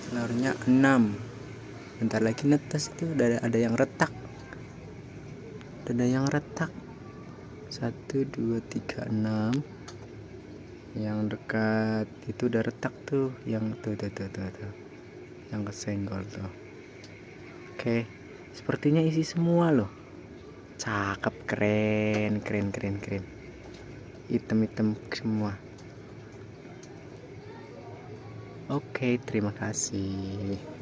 telurnya 6. Bentar lagi netes, itu udah ada yang retak. Ada yang retak. 1, 2, 3, 6. Yang dekat itu udah retak tuh, yang tuh. Yang kesenggol tuh. Oke, sepertinya isi semua loh. Cakep, keren. Hitam semua. Oke, terima kasih.